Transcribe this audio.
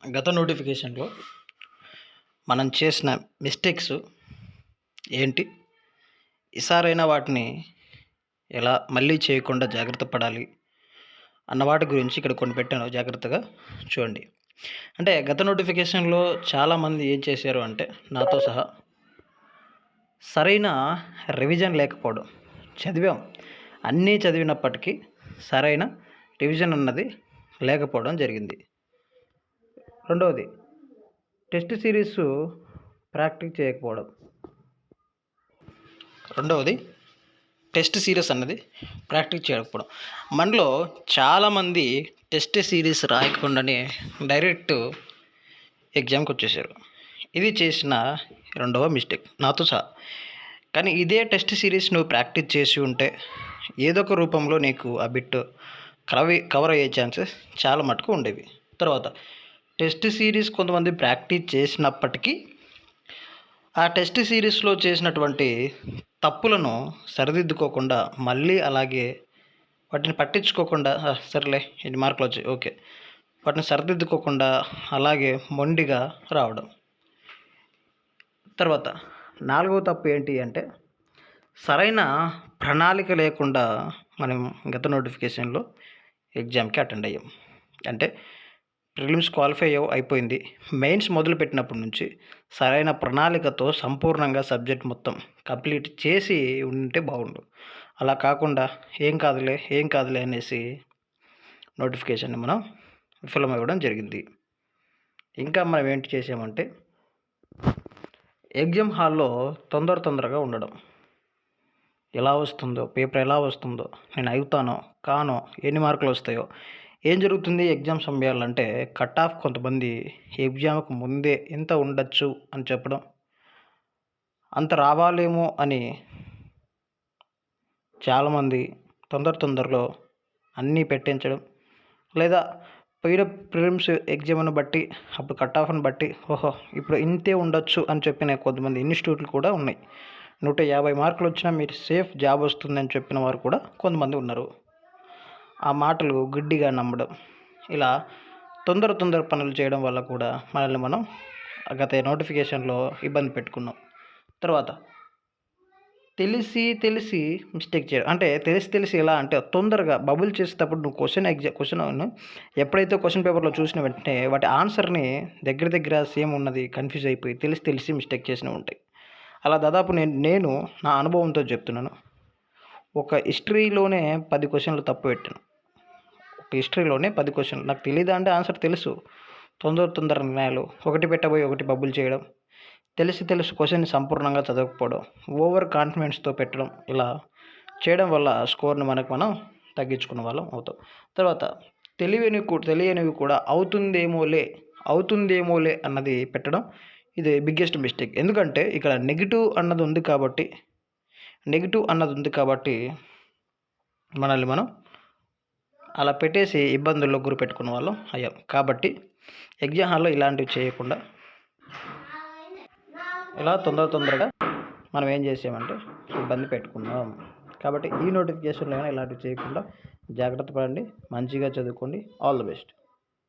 గత నోటిఫికేషన్‌లో మనం చేసిన మిస్టేక్స్ ఏంటి? ఈసారైనా వాటిని ఎలా మళ్ళీ చేయకుండా జాగ్రత్త పడాలి అన్న వాటి గురించి ఇక్కడ కొన్ని పెట్టాను, జాగ్రత్తగా చూడండి. అంటే గత నోటిఫికేషన్‌లో చాలామంది ఏం చేశారు అంటే, నాతో సహా సరైన రివిజన్ లేకపోవడం. చదివాం, అన్నీ చదివినప్పటికీ సరైన రివిజన్ అన్నది లేకపోవడం జరిగింది. రెండవది, టెస్ట్ సిరీస్ ప్రాక్టీస్ చేయకపోవడం. టెస్ట్ సిరీస్ అన్నది ప్రాక్టీస్ చేయకపోవడం. మనలో చాలామంది టెస్ట్ సిరీస్ రాయకుండానే డైరెక్ట్ ఎగ్జామ్కి వచ్చేసారు. ఇది చేసిన రెండవ మిస్టేక్, నాతో సహా. కానీ ఇదే టెస్ట్ సిరీస్ నువ్వు ప్రాక్టీస్ చేసి ఉంటే ఏదో ఒక రూపంలో నీకు ఆ బిట్ కవర్ అయ్యే ఛాన్సెస్ చాలా మటుకు ఉండేవి. తర్వాత, టెస్ట్ సిరీస్ కొంతమంది ప్రాక్టీస్ చేసినప్పటికీ ఆ టెస్ట్ సిరీస్లో చేసినటువంటి తప్పులను సరిదిద్దుకోకుండా మళ్ళీ అలాగే వాటిని పట్టించుకోకుండా సరేలే ఎన్ని మార్కులు వచ్చాయి ఓకే, వాటిని సరిదిద్దుకోకుండా అలాగే మొండిగా రావడం. తర్వాత, నాలుగవ తప్పు ఏంటి అంటే, సరైన ప్రణాళిక లేకుండా మనం గత నోటిఫికేషన్లో ఎగ్జామ్కి అటెండ్ అయ్యాం. అంటే ప్రిలిమ్స్ క్వాలిఫై అయిపోయింది, మెయిన్స్ మొదలుపెట్టినప్పటి నుంచి సరైన ప్రణాళికతో సంపూర్ణంగా సబ్జెక్ట్ మొత్తం కంప్లీట్ చేసి ఉంటే బాగుండు. అలా కాకుండా ఏం కాదులే అనేసి నోటిఫికేషన్ని మనం విఫలమవ్వడం జరిగింది. ఇంకా మనం ఏంటి చేసామంటే, ఎగ్జామ్ హాల్లో తొందరగా ఉండడం. ఎలా వస్తుందో పేపర్, ఎలా వస్తుందో, నేను అవుతానో కానో, ఎన్ని మార్కులు వస్తాయో. ఏం జరుగుతుంది ఎగ్జామ్ సమయాలంటే, కట్ ఆఫ్ కొంతమంది ఎగ్జామ్కి ముందే ఎంత ఉండొచ్చు అని చెప్పడం, అంత రావాలేమో అని చాలామంది తొందరలో అన్నీ పెట్టించడం, లేదా పోయిన ప్రిలిమ్స్ ఎగ్జామ్ను బట్టి అప్పుడు కట్ ఆఫ్ని బట్టి ఓహో ఇప్పుడు ఇంతే ఉండొచ్చు అని చెప్పిన కొంతమంది ఇన్స్టిట్యూట్లు కూడా ఉన్నాయి. 150 మార్కులు వచ్చినా మీరు సేఫ్ జాబ్ వస్తుందని చెప్పిన వారు కూడా కొంతమంది ఉన్నారు. ఆ మాటలు గుడ్డిగా నమ్మడం, ఇలా తొందర పనులు చేయడం వల్ల కూడా మనల్ని మనం గత నోటిఫికేషన్లో ఇబ్బంది పెట్టుకున్నాం. తర్వాత, తెలిసి మిస్టేక్ చేయడం. అంటే తెలిసి ఎలా అంటే, తొందరగా బబుల్ చేసేటప్పుడు నువ్వు క్వశ్చన్ ఎప్పుడైతే క్వశ్చన్ పేపర్లో చూసిన వెంటనే వాటి ఆన్సర్ని దగ్గర సేమ్ ఉన్నది కన్ఫ్యూజ్ అయిపోయి తెలిసి మిస్టేక్ చేసినవి ఉంటాయి. అలా దాదాపు నేను నా అనుభవంతో చెప్తున్నాను. ఒక హిస్టరీలోనే 10 క్వశ్చన్లు తప్పు పెట్టాను. ఒక హిస్టరీలోనే 10 క్వశ్చన్లు నాకు తెలీదా అంటే ఆన్సర్ తెలుసు. తొందర నిర్ణయాలు, ఒకటి పెట్టబోయి ఒకటి బబుల్ చేయడం, తెలిసి క్వశ్చన్ని సంపూర్ణంగా చదవకపోవడం, ఓవర్ కాన్ఫిడెన్స్తో పెట్టడం, ఇలా చేయడం వల్ల స్కోర్ని మనం తగ్గించుకున్న వాళ్ళం అవుతాం. తర్వాత, తెలియనివి కూడా అవుతుందేమోలే అన్నది పెట్టడం, ఇది బిగ్గెస్ట్ మిస్టేక్. ఎందుకంటే ఇక్కడ నెగిటివ్ అన్నది ఉంది కాబట్టి మనల్ని మనం అలా పెట్టేసి ఇబ్బందుల్లో గురి పెట్టుకున్న వాళ్ళం అయ్యాం. కాబట్టి ఎగ్జామ్ హాల్లో ఇలాంటివి చేయకుండా ఇలా తొందరగా మనం ఏం చేసామంటే ఇబ్బంది పెట్టుకున్నాం. కాబట్టి ఈ నోటిఫికేషన్లో ఇలాంటివి చేయకుండా జాగ్రత్త పడండి, మంచిగా చదువుకోండి. All the best.